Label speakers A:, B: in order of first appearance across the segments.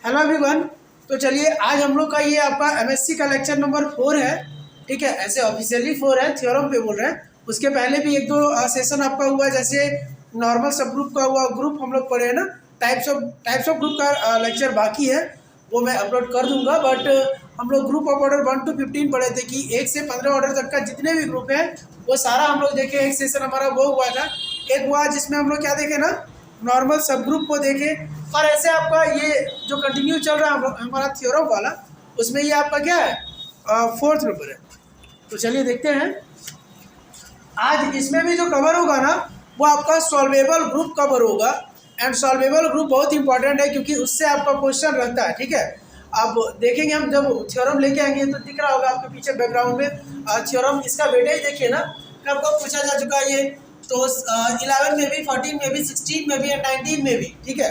A: Hello everyone. तो चलिए आज हम लोग का ये आपका एमएससी का लेक्चर नंबर 4 है। ठीक है, ऐसे ऑफिशियली 4 है, थ्योरम पे बोल रहे हैं। उसके पहले भी एक दो सेशन आपका हुआ, जैसे नॉर्मल सब ग्रुप का हुआ, ग्रुप हम लोग पढ़े हैं ना। टाइप्स ऑफ ग्रुप का लेक्चर बाकी है, वो मैं अपलोड कर दूंगा। बट हम लोग ग्रुप ऑफ ऑर्डर 1 to 15 पढ़े थे कि 1 से 15 ऑर्डर तक का जितने भी ग्रुप है वो सारा हम लोग देखे। एक सेशन हमारा वो हुआ था, एक हुआ जिसमें हम लोग क्या देखे ना, नॉर्मल सब ग्रुप को देखे। और ऐसे आपका ये जो कंटिन्यू चल रहा है हमारा थ्योरम वाला, उसमें ये आपका क्या है, 4th नंबर है। तो चलिए देखते हैं आज इसमें भी जो कवर होगा ना, वो आपका सॉल्वेबल ग्रुप कवर होगा। एंड सॉल्वेबल ग्रुप बहुत इंपॉर्टेंट है क्योंकि उससे आपका क्वेश्चन रहता है। ठीक है, अब देखेंगे हम जब थ्योरम लेके आएंगे तो दिख रहा होगा आपके पीछे बैकग्राउंड में थ्योरम। इसका वेटेज देखिए ना, कब कब पूछा जा चुका है ये। तो 11 में भी, 14 में भी, 16 में भी और 19 में भी। ठीक है,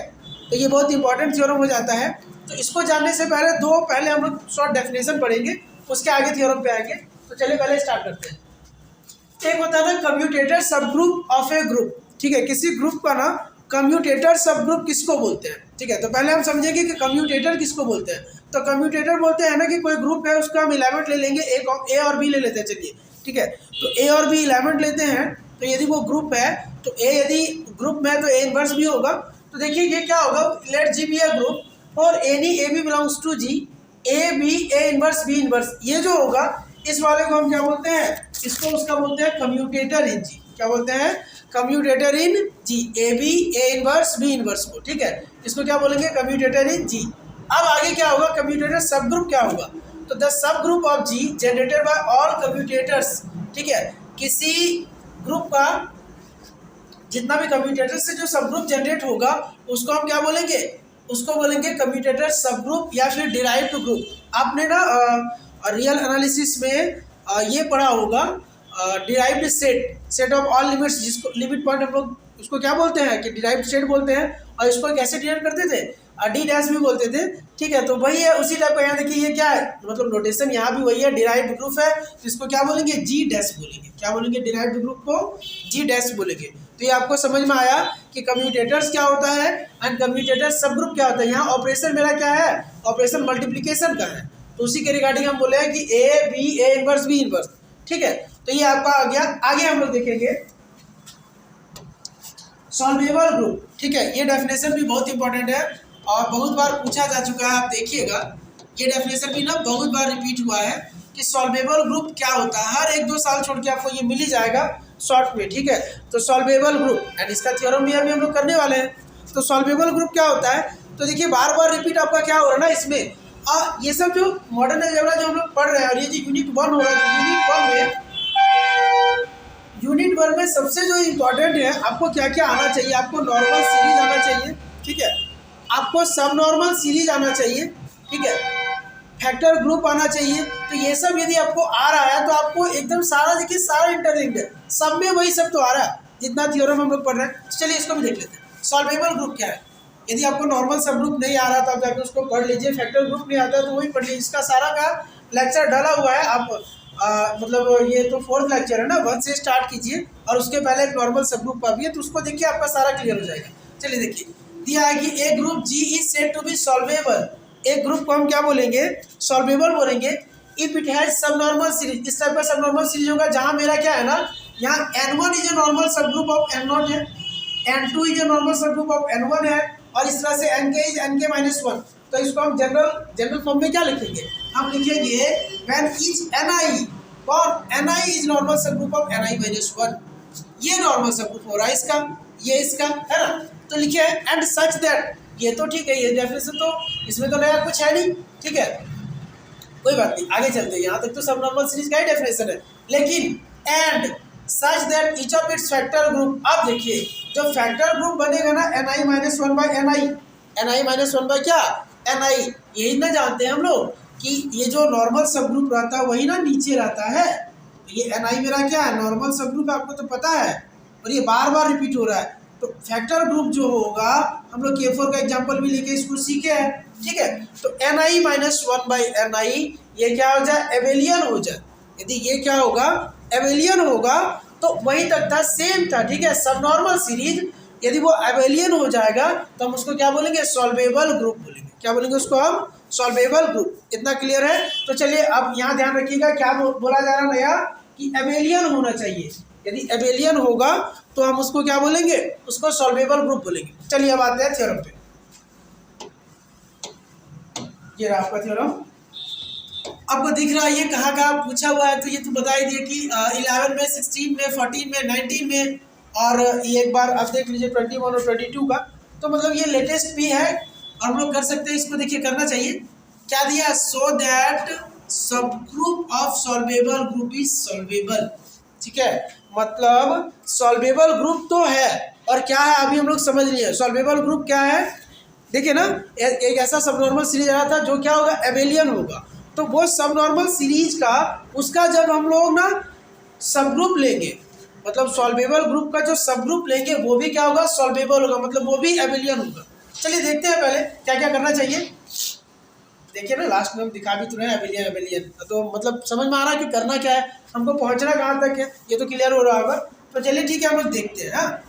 A: तो ये बहुत इंपॉर्टेंट थ्योरम हो जाता है। तो इसको जानने से पहले हम लोग शॉर्ट डेफिनेशन पढ़ेंगे, उसके आगे थ्योरम पे आएंगे। तो चलिए पहले स्टार्ट करते हैं। एक होता है ना कम्यूटेटर सब ग्रुप ऑफ ए ग्रुप। ठीक है, किसी ग्रुप का ना कम्यूटेटर सब ग्रुप किसको बोलते हैं। ठीक है, तो पहले हम समझेंगे कि कम्यूटेटर किसको बोलते हैं। तो कम्यूटेटर बोलते हैं ना कि कोई ग्रुप है उसका हम एलिमेंट ले लेंगे, ए और बी ले लेते हैं। चलिए ठीक है, तो ए और बी एलिमेंट लेते हैं। तो यदि वो ग्रुप है तो ए यदि ग्रुप में है तो ए इनवर्स भी होगा। तो देखिए ये क्या होगा, let G be a group और any a b belongs to G, a b a inverse b inverse. ये जो होगा इस वाले को हम क्या बोलते हैं, इसको उसका बोलते हैं कम्यूटेटर इन जी। क्या बोलते हैं, commutator in G. A b a inverse b inverse को। ठीक है, इसको क्या बोलेंगे, कम्यूटेटर इन जी। अब आगे क्या होगा, कम्यूटेटर सब ग्रुप क्या होगा। तो the subgroup of G generated by all commutators. ठीक है, किसी ग्रुप का जितना भी कम्यूटेटर से जो सब ग्रुप जनरेट होगा उसको हम क्या बोलेंगे, उसको बोलेंगे कम्यूटेटर सब ग्रुप या फिर डिराइव्ड ग्रुप। आपने ना रियल एनालिसिस में ये पढ़ा होगा, derived set of all limits, जिसको लिमिट पॉइंट हम लोग उसको क्या बोलते हैं कि डिराइव्ड सेट बोलते हैं। और इसको कैसे डिराइव करते थे, डी डैश भी बोलते थे। ठीक है, तो वही है उसी टाइप का। यहाँ देखिए ये क्या है, मतलब नोटेशन यहाँ भी वही है, डिराइव्ड ग्रुप है तो इसको क्या बोलेंगे, जी डैश बोलेंगे। क्या बोलेंगे, डिराइव्ड ग्रुप को जी डैश बोलेंगे। तो ये आपको समझ में आया कि कम्यूटेटर्स क्या होता है एंड कम्यूटेटर सब ग्रुप क्या होता है। यहाँ ऑपरेशन मेरा क्या है, ऑपरेशन मल्टीप्लीकेशन का है। तो उसी के रिगार्डिंग हम बोले हैं कि a b a inverse b inverse. ठीक है, तो ये आपका आ गया। आगे हम लोग देखेंगे सॉल्वेबल ग्रुप। ठीक है, ये डेफिनेशन भी बहुत इंपॉर्टेंट है और बहुत बार पूछा जा चुका है। आप देखिएगा ये डेफिनेशन भी ना बहुत बार रिपीट हुआ है कि सॉल्वेबल ग्रुप क्या होता है। हर 1-2 साल छोड़ के आपको ये मिल ही जाएगा शॉर्ट में। ठीक है, तो सॉल्वेबल ग्रुप एंड इसका थ्योरम भी अभी हम लोग करने वाले हैं। तो सॉल्वेबल ग्रुप क्या होता है, तो देखिए बार बार रिपीट आपका क्या हो रहा है ना इसमें। ये सब जो मॉडर्न अलजेब्रा जो हम लोग पढ़ रहे हैं और ये जो यूनिट 1 हो रहा है, यूनिट 1 में सबसे जो इम्पोर्टेंट है आपको क्या क्या आना चाहिए। आपको नॉर्मल सीरीज आना चाहिए। ठीक है, आपको सब नॉर्मल सीरीज आना चाहिए। ठीक है, फैक्टर ग्रुप आना चाहिए। तो ये सब यदि आपको आ रहा है तो आपको एकदम सारा देखिए, सारा इंटरलिंक्ड है, सब में वही सब तो आ रहा है जितना थ्योरम हम लोग पढ़ रहे हैं। चलिए इसको भी देख लेते हैं, सॉल्वेबल ग्रुप क्या है। यदि आपको नॉर्मल सब ग्रुप नहीं आ रहा तो आप जाकर उसको पढ़ लीजिए, फैक्टर ग्रुप नहीं आता तो वही पढ़ लीजिए। इसका सारा का लेक्चर डाला हुआ है। आप मतलब ये तो 4th लेक्चर है ना, 1 से स्टार्ट कीजिए और उसके पहले एक नॉर्मल सब ग्रुप का भी है, तो उसको देखिए आपका सारा क्लियर हो जाएगा। चलिए देखिए, दिया है कि a group G is said to be solvable. एक ग्रुप को हम क्या बोलेंगे, सॉल्वेबल बोलेंगे if it has sub normal series. इस टाइप का सब नॉर्मल सीरीज होगा जहां मेरा क्या है ना, यहाँ n1 इज ए नॉर्मल सब ग्रुप ऑफ n0 है, n2 इज ए नॉर्मल सब ग्रुप ऑफ n1 है, और इस तरह से nk इज nk-1। तो इसको हम जनरल फॉर्म में क्या लिखेंगे, हम लिखेंगे व्हेन इज ni, कौन ni इज नॉर्मल सब ग्रुप ऑफ ni-1। ये नॉर्मल सब ग्रुप हो रहा है इसका, ये इसका है ना। तो लिखे एंड सच दैट, ये तो ठीक है, ये डेफिनेशन तो इसमें तो नया कुछ है नहीं। ठीक है, कोई बात नहीं, आगे चलते हैं। यहाँ तक तो सब नॉर्मल सीरीज का ही डेफिनेशन है, लेकिन and such that each of its factor group. अब देखिए जो फैक्टर ग्रुप बनेगा ना ni-1/ni, ni-1 क्या ni, यही ना जानते हैं हम लोग कि ये जो नॉर्मल सब ग्रुप रहता है वही ना नीचे रहता है। तो ये ni मेरा क्या है, नॉर्मल सब ग्रुप, आपको तो पता है और ये बार बार रिपीट हो रहा है। तो फैक्टर ग्रुप जो होगा, हम लोग K4 का एग्जांपल भी लेके इसको सीखे हैं। ठीक है, तो ni-1/ni ये क्या हो जाए, एबेलियन हो जाए। यदि ये क्या होगा, एबेलियन होगा तो वही तक था, सेम था। ठीक है, सब नॉर्मल सीरीज यदि वो एबेलियन हो जाएगा तो हम उसको क्या बोलेंगे, सॉल्वेबल ग्रुप बोलेंगे। क्या बोलेंगे उसको हम, सॉल्वेबल ग्रुप। इतना क्लियर है। तो चलिए अब यहाँ ध्यान रखिएगा क्या बोला जा रहा है नया, कि एबेलियन होना चाहिए। यदि एबेलियन होगा तो हम उसको क्या बोलेंगे, उसको सॉल्वेबल ग्रुप बोलेंगे। चलिए अब आते हैं थ्योरम पे। ये रहा आपका थ्योरम। आपको दिख रहा है ये कहाँ पूछा हुआ है, तो ये तो बता ही दिए कि 11 में, 16 में, 14 में, 19 में, और ये एक बार आप देख लीजिए 21 और 22 का। तो मतलब ये लेटेस्ट भी है और हम लोग कर सकते हैं इसको। देखिए करना चाहिए क्या दिया, so that subgroup of solvable group is solvable. ठीक है, मतलब सॉल्वेबल ग्रुप तो है, और क्या है अभी हम लोग समझ लिए। सॉल्वेबल ग्रुप क्या है, देखिए ना, एक ऐसा सब नॉर्मल सीरीज आया था जो क्या होगा, एबेलियन होगा। तो वो सब नॉर्मल सीरीज का, उसका जब हम लोग ना सब ग्रुप लेंगे, मतलब सॉल्वेबल ग्रुप का जो सब ग्रुप लेंगे वो भी क्या होगा, सॉल्वेबल होगा, मतलब वो भी एबेलियन होगा। चलिए देखते हैं पहले क्या क्या करना चाहिए। देखिए ना लास्ट में हम दिखा भी तो रहे हैं एबेलियन एबेलियन, तो मतलब समझ में आ रहा है कि करना क्या है, हमको पहुंचना कहाँ तक है, ये तो क्लियर हो रहा होगा। तो चलिए ठीक है, हम लोग देखते हैं। हाँ,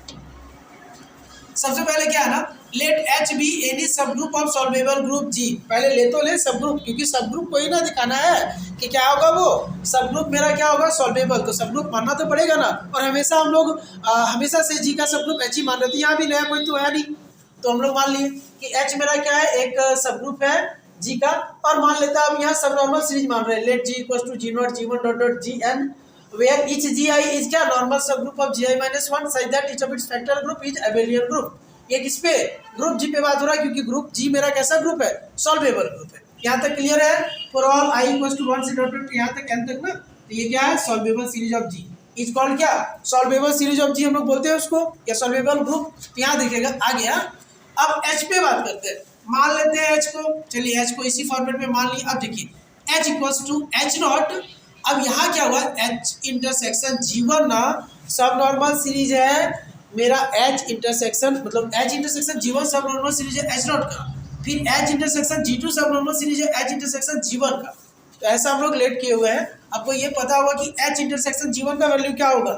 A: सबसे पहले क्या है ना, लेट एच बी एनी सब ग्रुप ऑफ सॉल्वेबल ग्रुप जी। पहले ले तो ले सब ग्रुप, क्योंकि सब ग्रुप को ही ना दिखाना है कि क्या होगा, वो सब ग्रुप मेरा क्या होगा, सॉल्वेबल। तो सब ग्रुप मानना तो पड़ेगा ना, और हमेशा हम लोग हमेशा से जी का सब ग्रुप एच ही मान रहे थे, यहाँ भी नया कोई तो है नहीं, तो हम लोग मान लिए कि एच मेरा क्या है, एक सब ग्रुप है जी का। और मान लेता है अब यहाँ सब नॉर्मल सीरीज मान रहे हैं, let G equals to G not G one dot dot G n, where each gi is क्या normal subgroup of gi minus 1 such that each of its factor group is abelian group। ये किस पे, group जी पे बात हो रहा है, क्योंकि ग्रुप जी मेरा कैसा ग्रुप है, सॉल्वेबल ग्रुप है। यहाँ तक क्लियर है, for all i equals to 1 से डॉट डॉट यहाँ तक n तक ना, तो ये क्या है, solvable series of G is called क्या, सॉल्वेबल सीरीज ऑफ जी हम लोग बोलते हैं उसको, या सॉल्वेबल ग्रुप। तो यहाँ देखिएगा आ गया। अब h पे बात करते हैं, मान लेते हैं h को। चलिए h को इसी फॉर्मेट में मान लिया। अब देखिए h equals to h not. अब यहाँ क्या हुआ, H इंटरसेक्शन G1 ना सब नॉर्मल सीरीज है मेरा, H इंटरसेक्शन मतलब H इंटरसेक्शन G1 सब नॉर्मल सीरीज है H नॉट का, फिर H इंटरसेक्शन G2 सब नॉर्मल सीरीज है H इंटरसेक्शन G1 का। तो ऐसा हम लोग लेट किए हुए हैं। आपको ये पता होगा कि H इंटरसेक्शन G1 का वैल्यू क्या होगा,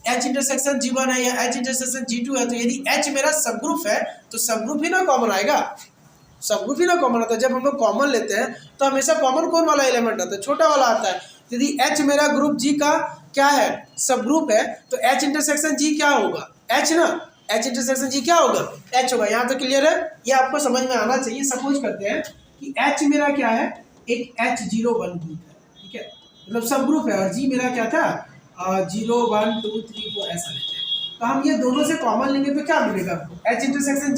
A: H इंटरसेक्शन G1 है या H इंटरसेक्शन G2 है, तो यदि H मेरा सब ग्रुप है तो सब ग्रुप ही ना कॉमन आएगा, सब ग्रुप ही ना कॉमन आता है। जब हम लोग कॉमन लेते हैं तो हमेशा कॉमन कौन वाला एलिमेंट आता है, छोटा वाला आता है। यदि H मेरा ग्रुप G का क्या है, सब ग्रुप है, तो H इंटरसेक्शन G क्या होगा, H ना, H इंटरसेक्शन G क्या होगा, H होगा। यहाँ तो क्लियर है, ये आपको समझ में आना चाहिए। सपोज करते हैं कि H मेरा क्या है, एक H01 ग्रुप है, ठीक है, मतलब सब ग्रुप है, और G मेरा क्या था 0 1 2 3 4 ऐसा लेते हैं। तो हम ये दोनों से कॉमन लेंगे तो क्या मिलेगा आपको, H इंटरसेक्शन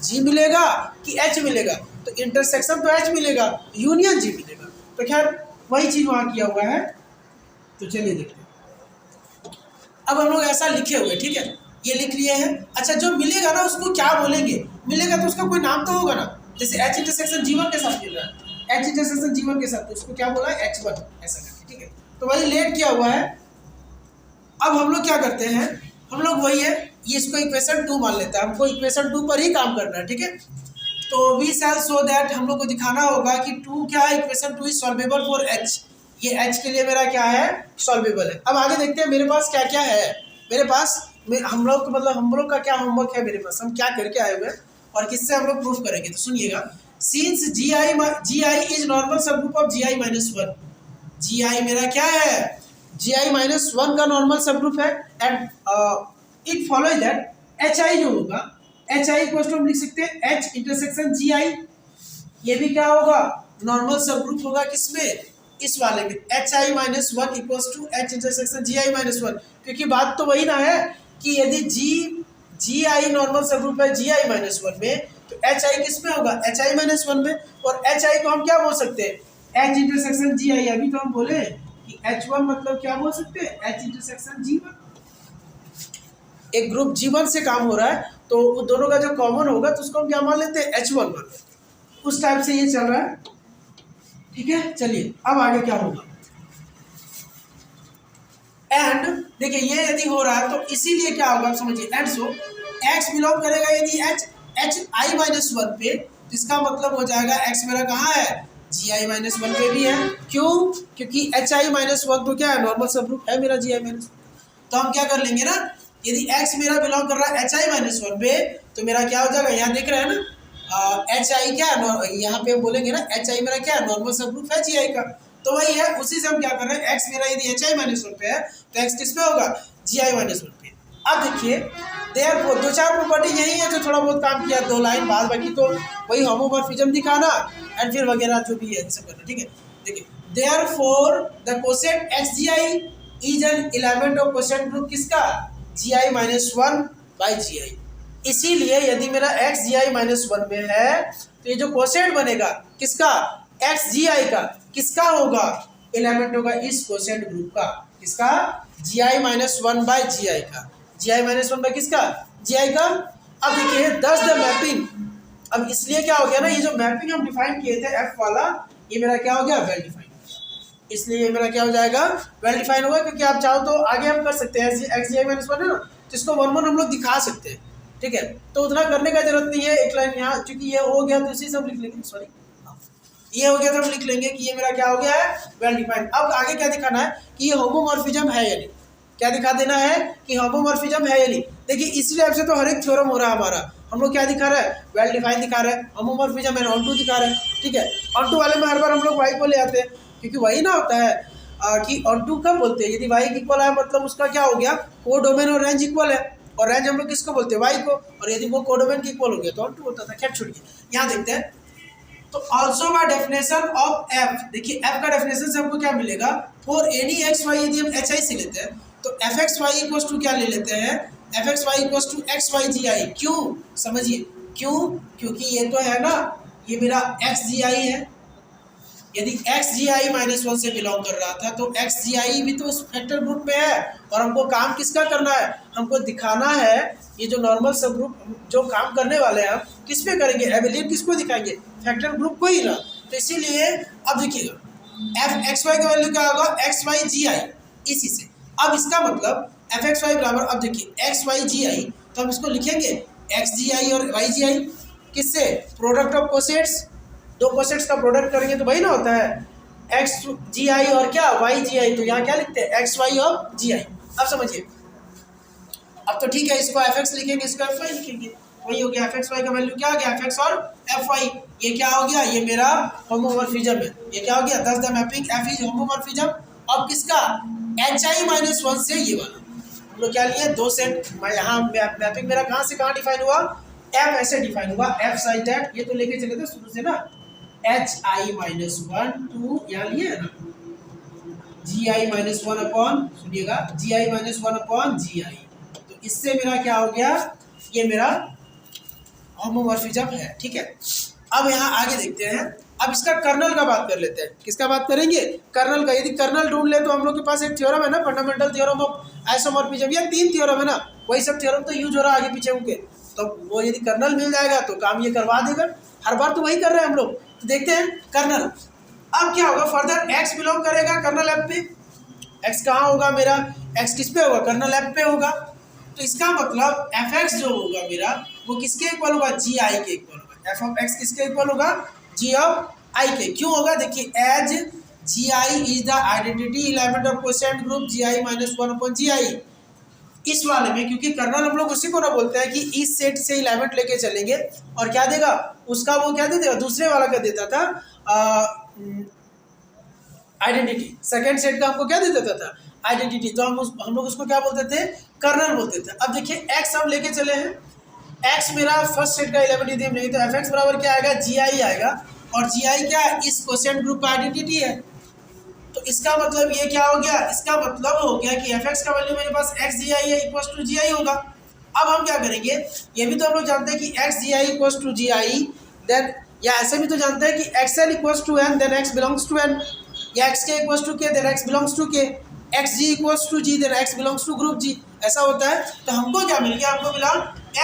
A: G मिलेगा कि H मिलेगा, तो इंटरसेक्शन तो H मिलेगा, यूनियन G मिलेगा। तो खैर वही चीज वहां किया हुआ है। तो चलिए देखते हैं। अब हम लोग ऐसा लिखे हुए, ठीक है, ये लिख लिए हैं। अच्छा, जो मिलेगा ना उसको क्या बोलेंगे, मिलेगा तो उसका कोई नाम तो होगा ना, जैसे H इंटरसेक्शन G1 के साथ मिल रहा है, H इंटरसेक्शन G1 के साथ, तो उसको क्या बोला है, H1 ऐसा करके, ठीक है। तो वही लेट किया हुआ है। अब हम लोग क्या करते हैं, हम लोग वही है, ये इसको इक्वेशन 2 मान लेता है, हमको इक्वेशन 2 पर ही काम करना है, ठीक है। तो वी शैल सो दैट हम लोग को दिखाना होगा कि 2 क्या है, equation 2 is solvable for H। ये H के लिए मेरा क्या है, सॉल्वेबल है। अब आगे देखते हैं मेरे पास क्या क्या है। मेरे पास हम लोग मतलब हम लोग का क्या होमवर्क है मेरे पास, हम क्या करके आए हुए हैं और किससे हम लोग प्रूफ करेंगे। तो सुनिएगा, सिंस GI इज नॉर्मल सब group of GI minus 1। GI मेरा क्या है, GI माइनस 1 का नॉर्मल सब ग्रुप है, and it follow that HI जो होगा, HI इक्वल्स टू हम लिख सकते हैं H इंटरसेक्शन GI। ये भी क्या होगा, नॉर्मल सब ग्रुप होगा किसमें, इस वाले में, HI minus 1 equals to H intersection GI minus 1। क्योंकि बात तो वही ना है कि यदि GI नॉर्मल सब ग्रुप है GI माइनस 1 में, तो HI किस में होगा, HI माइनस 1 में। और HI को हम क्या बोल सकते हैं, H इंटरसेक्शन GI। अभी तो हम बोले कि H1 मतलब क्या बोल सकते हैं, H इंटरसेक्शन G1। एक ग्रुप G1 से काम हो रहा है, तो उन दोनों का जो कॉमन होगा तो उसको हम क्या मान लेते हैं, H1 मान लेते हैं। उस टाइप से ये चल रहा है, ठीक है। चलिए अब आगे क्या होगा, एंड देखिए ये यदि हो रहा है तो इसीलिए क्या होगा समझिए, एंड सो x बिलोंग करेगा यदि HI माइनस 1 पे, तो इसका मतलब हो जाएगा x मेरा कहाँ है, GI माइनस 1 पे भी है। क्यों, क्योंकि HI माइनस 1 तो क्या है, नॉर्मल सब ग्रुप है मेरा GI माइनस। तो हम क्या कर लेंगे ना, यदि x मेरा बिलोंग कर रहा है HI-1 पे, तो मेरा क्या हो जाएगा, यहाँ देख रहे हैं ना, HI क्या है, यहाँ पे बोलेंगे ना HI मेरा क्या है, नॉर्मल सब ग्रुप है GI का। तो वही है, उसी से हम क्या कर रहे हैं, x मेरा यदि HI-1 पे है तो x किस पे होगा, GI-1 पे। अब देखिए देयरफॉर, दो चार प्रॉपर्टी यही है जो थोड़ा बहुत काम किया, 2 लाइन बाद, बाकी तो वही होमोमॉर्फिज्म दिखाना एंड फिर वगैरह जो भी है सब करना, ठीक है। देखिए therefore the coset XGI is an element of coset group किसका, GI-1 बाय GI। इसीलिए यदि मेरा XGI-1 में है तो ये जो कोसेट बनेगा किसका, XGI का, किसका होगा, एलिमेंट होगा इस कोसेट ग्रुप का, किसका, GI-1 बाय GI का, GI-1 बाय किसका, GI का। अब देखिए दस द मैपिंग, अब इसलिए क्या हो गया ना, ये जो मैपिंग हम डिफाइन किए थे F वाला, ये मेरा क्या हो गया, वेल डिफाइन, इसलिए ये मेरा क्या हो जाएगा, वेल डिफाइन होगा। क्योंकि आप चाहो तो आगे हम कर सकते हैं, XGI-1 है ना, तो इसको 1 हम लोग दिखा सकते हैं, ठीक है। तो उतना करने का जरूरत नहीं है, एक लाइन यहाँ, क्योंकि ये हो गया तो इसी से हम लिख लेंगे, सॉरी ये हो गया तो हम लिख लेंगे कि ये मेरा क्या हो गया है, वेल डिफाइंड। अब आगे क्या दिखाना है कि ये होमोमॉर्फिज्म है या नहीं, क्या दिखा देना है कि होमोमॉर्फिज्म है या नहीं। देखिए इस टाइप से तो हर एक थ्योरम हो रहा है हमारा, हम लोग क्या दिखा रहा है, वेल डिफाइंड दिखा रहा है, होमोमॉर्फिज्म एंड ऑनटू दिखा रहा है, ठीक है। ऑनटू वाले में हर बार हम लोग वाई को ले आते हैं, क्योंकि वही ना होता है कि ऑनटू कब बोलते हैं, यदि वाई इक्वल है मतलब उसका क्या हो गया, कोडोमेन और रेंज इक्वल है, और रेंज हम लोग किसको बोलते हैं, वाई को, और यदि वो कोडोमेन के इक्वल हो गया तो ऑनटू होता था। खैर छोड़िए, यहाँ देखते हैं। तो also by definition of F, देखिए एफ का डेफिनेशन से हमको क्या मिलेगा, फॉर एनी एक्स वाई, यदि हम एच आई से लेते हैं तो F X Y equal to क्या ले लेते हैं, F X Y equal to X Y G I. क्यों, समझिए क्यों, क्योंकि ये तो है ना, ये मेरा एक्स जी आई है, यदि एक्स जी आई -1 से बिलोंग कर रहा था तो एक्स जी आई भी तो उस फैक्टर ग्रुप में है, और हमको काम किसका करना है, हमको दिखाना है ये जो नॉर्मल सब ग्रुप जो काम करने वाले हैं हम किस पे करेंगे, एबिलिटी किसको दिखाएंगे, फैक्टर ग्रुप को ही ना। तो इसीलिए अब देखिएगा एफ एक्स वाई का वैल्यू क्या होगा, एक्स वाई जी आई, इसी से। अब इसका मतलब एफ एक्स वाई बराबर, अब देखिए एक्स वाई जी आई, तो हम इसको लिखेंगे एक्स जी आई और वाई जी आई, किससे, प्रोडक्ट ऑफ कोसेट्स, दो कोसेट्स का प्रोडक्ट करेंगे तो वही ना होता है एक्स जी आई और क्या वाई जी आई, तो यहाँ क्या लिखते हैं एक्स वाई और जी आई। अब समझिए, अब तो ठीक है, इसको एफ एक्स लिखेंगे, इसको एफ वाई लिखेंगे, वही हो गया, एफ एक्स वाई का वैल्यू क्या आ गया, एफ एक्स और एफ वाई। ये क्या हो गया, ये मेरा होमोमॉर्फिज्म है, ये क्या हो गया, दस the mapping F is homomorphism अब किसका, HI-1 से ये वाला। हम लोग क्या लिए, दो सेट, यहाँ मैपिंग मेरा कहाँ से कहाँ डिफाइन हुआ, एफ ऐसे डिफाइन हुआ, एफ साइड दैट, ये तो लेके चले थे शुरू से ना, HI-1 टू यहाँ लिए है ना, GI-1 अपॉन, सुनिएगा GI-1 अपॉन GI। तो इससे मेरा क्या हो गया, ये मेरा होमोमॉर्फिज्म है, ठीक है। अब यहाँ आगे देखते हैं, अब इसका कर्नल का बात कर लेते हैं, किसका बात करेंगे, कर्नल का। यदि कर्नल ढूंढ ले तो हम लोग के पास एक थ्योरम है ना, फंडामेंटल थ्योरम ऑफ आइसोमॉर्फिज्म, या 3 थ्योरम है ना, वही सब थ्योरम तो यूज हो रहा है आगे पीछे उनके, तो वो यदि कर्नल मिल जाएगा तो काम ये करवा देगा, हर बार तो वही कर रहे हैं हम लोग। तो देखते हैं कर्नल, अब क्या होगा, फर्दर एक्स बिलोंग करेगा कर्नल एफ पे, एक्स कहाँ होगा मेरा, एक्स किस पे होगा, कर्नल एफ पे होगा। तो इसका मतलब एफ एक्स जो होगा मेरा वो किसके इक्वल होगा, जी आई के इक्वल होगा, एफ ऑफ एक्स किसके इक्वल होगा, जी ऑफ आई के। क्यों होगा, देखिए as G I is the identity element of quotient group GI-1 upon G I, इस वाले में, क्योंकि कर्नल हम लोग उसी को ना बोलते हैं कि इस सेट से एलिमेंट लेके चलेंगे और क्या देगा, उसका वो क्या दे देगा, दूसरे वाला क्या देता था, आइडेंटिटी, सेकंड सेट का हमको क्या दे देता था, आइडेंटिटी, तो हम लोग उसको क्या बोलते थे, कर्नल बोलते थे। अब देखिए एक्स हम लेके चले हैं, एक्स मेरा फर्स्ट सेट का एलिमेंट यदि हम लेंगे तो एफ एक्स बराबर क्या आएगा, जी आई आएगा, और जी आई क्या है, इस कोसेंट ग्रुप का आइडेंटिटी है। तो इसका मतलब ये क्या हो गया, इसका मतलब हो गया कि एफ एक्स का वैल्यू मेरे पास एक्स जी आई है इक्वल टू जी आई होगा। अब हम क्या करेंगे, ये भी तो हम लोग जानते हैं कि X G I equal to G I, then या ऐसे भी तो जानते हैं कि X L equal to N then X belongs to N, या X K equal to K then X belongs to K, X G equals to G then X belongs to group G, ऐसा होता है। तो हमको क्या मिल गया, हमको मिला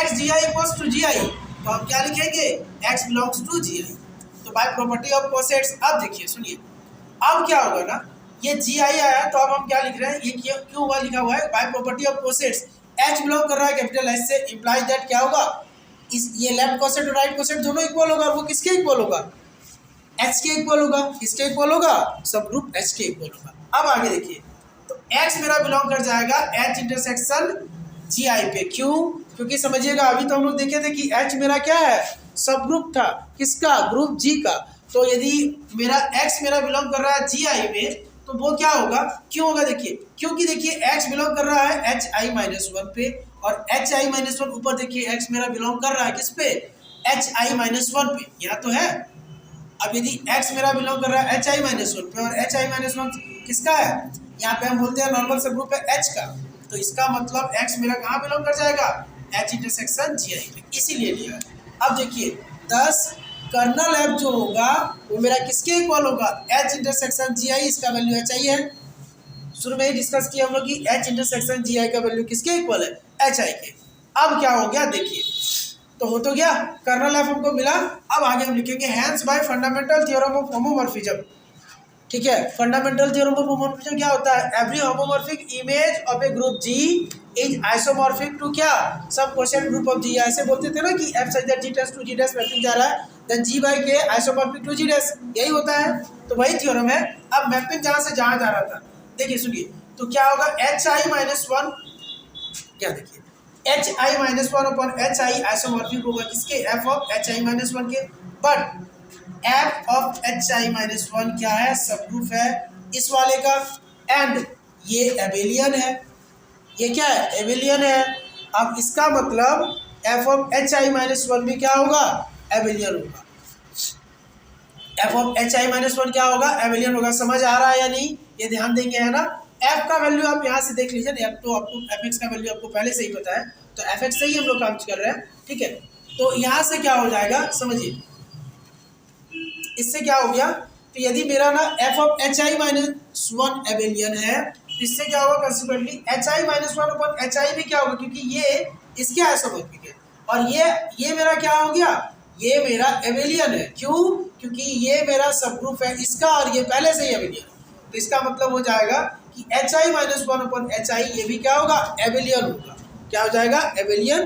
A: X G I equals to G I, तो हम क्या लिखेंगे, X belongs to G I. तो बाय प्रॉपर्टी ऑफ कोसेट्स, अब देखिए सुनिए, अब क्या होगा ना, ये जी आई आया तो अब हम क्या लिख रहे हैं, ये क्यों हुआ लिखा हुआ है, by property of cosets, H belong कर रहा है कैपिटल एच से, इंप्लाइज दैट क्या होगा, इस ये लेफ्ट कोसेट और राइट कोसेट दोनों इक्वल होगा, और वो किसके इक्वल होगा, एच के इक्वल होगा, किसके इक्वल होगा, सब ग्रुप एच के इक्वल होगा। अब आगे देखिए, तो एक्स मेरा बिलोंग कर जाएगा एच इंटरसेक्शन जी आई पे। क्यों? क्योंकि समझिएगा अभी तो हम लोग देखे थे कि एच मेरा क्या है, सब ग्रुप था किसका, ग्रुप जी का। तो यदि मेरा एक्स मेरा बिलोंग कर रहा है जी आई में, तो वो क्या होगा, क्यों होगा देखिए, क्योंकि देखिए एक्स बिलोंग कर रहा है एच आई माइनस वन पे, और एच आई माइनस वन ऊपर देखिए एक्स मेरा बिलोंग कर रहा है किस पे, एच आई माइनस वन पे, यहाँ तो है। अब यदि x मेरा बिलोंग कर रहा है एच आई माइनस वन पे और एच आई माइनस वन किसका है, यहाँ पे हम बोलते हैं नॉर्मल सब ग्रुप है h का, तो इसका मतलब x मेरा कहाँ बिलोंग कर जाएगा, h इंटरसेक्शन जी आई पे, इसीलिए लिया है। अब देखिए 10 कर्नल f जो होगा वो मेरा किसके इक्वल होगा, h इंटरसेक्शन जी आई, इसका वैल्यू h आई है। शुरू में ही डिस्कस किया हम लोग कि h इंटरसेक्शन जी आई का वैल्यू किसके इक्वल है, h आई के। अब क्या हो गया देखिए, तो हो तो गया कर्नल एफ हमको मिला। अब आगे हम लिखेंगे hence by fundamental theorem of homomorphism. ठीक है, फंडामेंटल थ्योरम ऑफ होमोमॉर्फिज्म क्या होता है, every homomorphic image of a group G is isomorphic to क्या, सब क्वेश्चन ग्रुप ऑफ जी। ऐसे बोलते थे ना कि F such that G tends to G dash mapping जा रहा है, then G by K isomorphic to G dash, यही होता है। तो वही थ्योरम है। अब मैपिंग जहां से जहां जा रहा था, देखिए सुनिए, तो क्या होगा एच आई माइनस वन, क्या देखिए H I minus one upon H I isomorphic होगा किसके, F of H I minus one के। But F of H I minus one क्या है, सब ग्रुप है इस वाले का, एंड ये एबेलियन है, ये क्या है, एबेलियन है। अब इसका मतलब F of H I minus one भी क्या होगा, एबेलियन होगा। F of H I minus one क्या होगा, एबेलियन होगा। समझ आ रहा है या नहीं, ये ध्यान देंगे, है ना। एफ का वैल्यू आप यहाँ से देख लीजिए, एफ तो आपको एफ एक्स का वैल्यू आपको पहले से ही पता है, तो एफ एक्स से ही हम लोग काम कर रहे हैं, ठीक है। तो यहाँ से क्या हो जाएगा समझिए, इससे क्या हो गया, तो यदि मेरा ना F of H I minus one Abelian है, तो इससे क्या होगा, consequently H I minus one upon H आई भी क्या होगा, क्योंकि ये इसके आइसोमॉर्फिक है, और ये मेरा क्या हो गया, ये मेरा एबेलियन है। क्यों? क्योंकि ये मेरा सब ग्रुप है इसका, और ये पहले से ही एबेलियन है। तो इसका मतलब हो जाएगा कि H I minus one upon H आई, ये भी क्या होगा, एबेलियन होगा। क्या हो जाएगा, एबेलियन।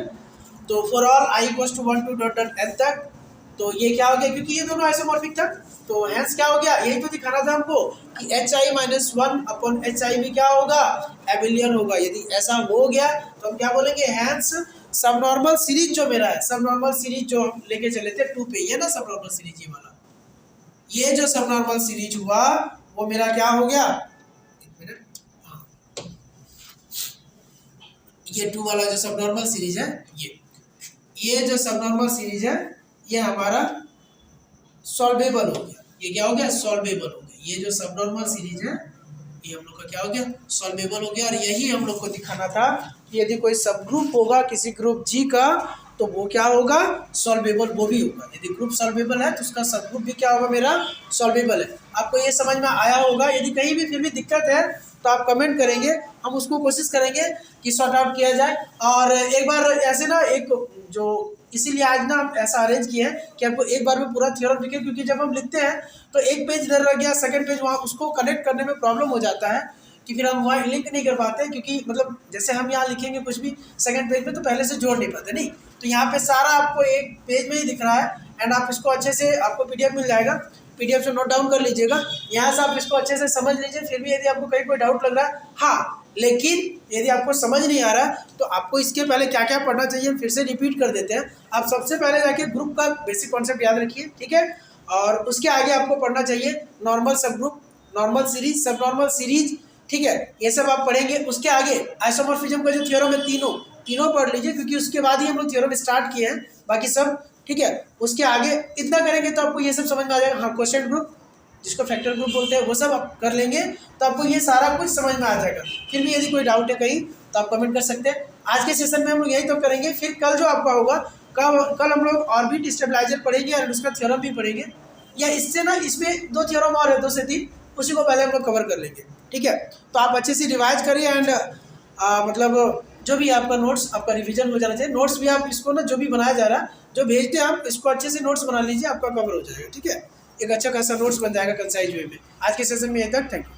A: तो for all I equals to 1 to dot dot N तक, तो ये क्या हो गया, क्योंकि ये दोनों आइसोमॉर्फिक था, तो हेंस क्या हो गया, यही तो दिखाना था हमको कि H I minus one upon H आई भी क्या होगा, एबेलियन होगा। यदि ऐसा हो गया तो हम क्या बोलेंगे, हेंस सब नॉर्मल सीरीज जो मेरा है, सब नॉर्मल सीरीज जो हम लेके चले थे 2 पे, ये ना सब नॉर्मल सीरीज ये वाला, ये जो सब नॉर्मल सीरीज हुआ वो मेरा क्या हो गया, ये 2 वाला जो सब नॉर्मल सीरीज है, ये जो सब नॉर्मल सीरीज है ये हमारा सॉल्वेबल हो गया। ये क्या हो गया, सॉल्वेबल हो गया। ये जो सब नॉर्मल सीरीज है ये हम लोग का क्या हो गया, सॉल्वेबल हो गया। और यही हम लोग को दिखाना था कि यदि कोई सब ग्रुप होगा किसी ग्रुप जी का, तो वो क्या होगा, सॉल्वेबल वो भी होगा। यदि ग्रुप सॉल्वेबल है तो उसका सब ग्रुप भी क्या होगा, मेरा सॉल्वेबल है। आपको ये समझ में आया होगा। यदि कहीं भी फिर भी दिक्कत है तो आप कमेंट करेंगे, हम उसको कोशिश करेंगे कि सॉर्ट आउट किया जाए। और एक बार ऐसे ना, एक जो इसीलिए आज ना हम ऐसा अरेंज किए हैं कि आपको एक बार में पूरा थ्योरम लिखे, क्योंकि जब हम लिखते हैं तो एक पेज इधर रह गया, सेकंड पेज वहाँ, उसको कनेक्ट करने में प्रॉब्लम हो जाता है कि फिर हम वहाँ लिंक नहीं कर पाते, क्योंकि मतलब जैसे हम यहाँ लिखेंगे कुछ भी सेकंड पेज में तो पहले से जोड़ नहीं पाते, नहीं। तो यहाँ पे सारा आपको एक पेज में ही दिख रहा है, एंड आप इसको अच्छे से, आपको पीडीएफ मिल जाएगा, पीडीएफ से नोट डाउन कर लीजिएगा, यहाँ से आप इसको अच्छे से समझ लीजिए। फिर भी यदि आपको कहीं कोई डाउट लग रहा है, हाँ, लेकिन यदि आपको समझ नहीं आ रहा तो आपको इसके पहले क्या क्या पढ़ना चाहिए हम फिर से रिपीट कर देते हैं। आप सबसे पहले जाके ग्रुप का बेसिक कॉन्सेप्ट याद रखिए, ठीक है। और उसके आगे आपको पढ़ना चाहिए नॉर्मल सब ग्रुप, नॉर्मल सीरीज, सब नॉर्मल सीरीज, ठीक है, ये सब आप पढ़ेंगे। उसके आगे आइसोमॉर्फिज्म का जो थ्योरम है तीनों पढ़ लीजिए, क्योंकि उसके बाद ही हम लोग थ्योरम स्टार्ट किए हैं, बाकी सब ठीक है। उसके आगे इतना करेंगे तो आपको ये सब समझ में आ जाएगा। हाँ, क्वेश्चन ग्रुप जिसको फैक्टर ग्रुप बोलते हैं वो सब आप कर लेंगे तो आपको ये सारा कुछ समझ में आ जाएगा। फिर भी यदि कोई डाउट है कहीं तो आप कमेंट कर सकते हैं। आज के सेशन में हम लोग यही तो करेंगे। फिर कल जो आपका होगा, कल हम लोग और भी डिस्टेबलाइजर पढ़ेंगे और उसका थ्योरम भी पढ़ेंगे, या इससे ना इसमें 2 थ्योरम और है, 2 से 3, उसी को पहले हम लोग कवर कर लेंगे, ठीक है। तो आप अच्छे से रिवाइज करिए, एंड मतलब जो भी आपका नोट्स, आपका रिवीजन हो जाना चाहिए। नोट्स भी आप इसको ना, जो भी बनाया जा रहा है, जो भेजते हैं आप, इसको अच्छे से नोट्स बना लीजिए, आपका कवर हो जाएगा, ठीक है। एक अच्छा खासा नोट्स बन जाएगा कंसाइज वे में। आज के सेशन में यही तक, थैंक यू।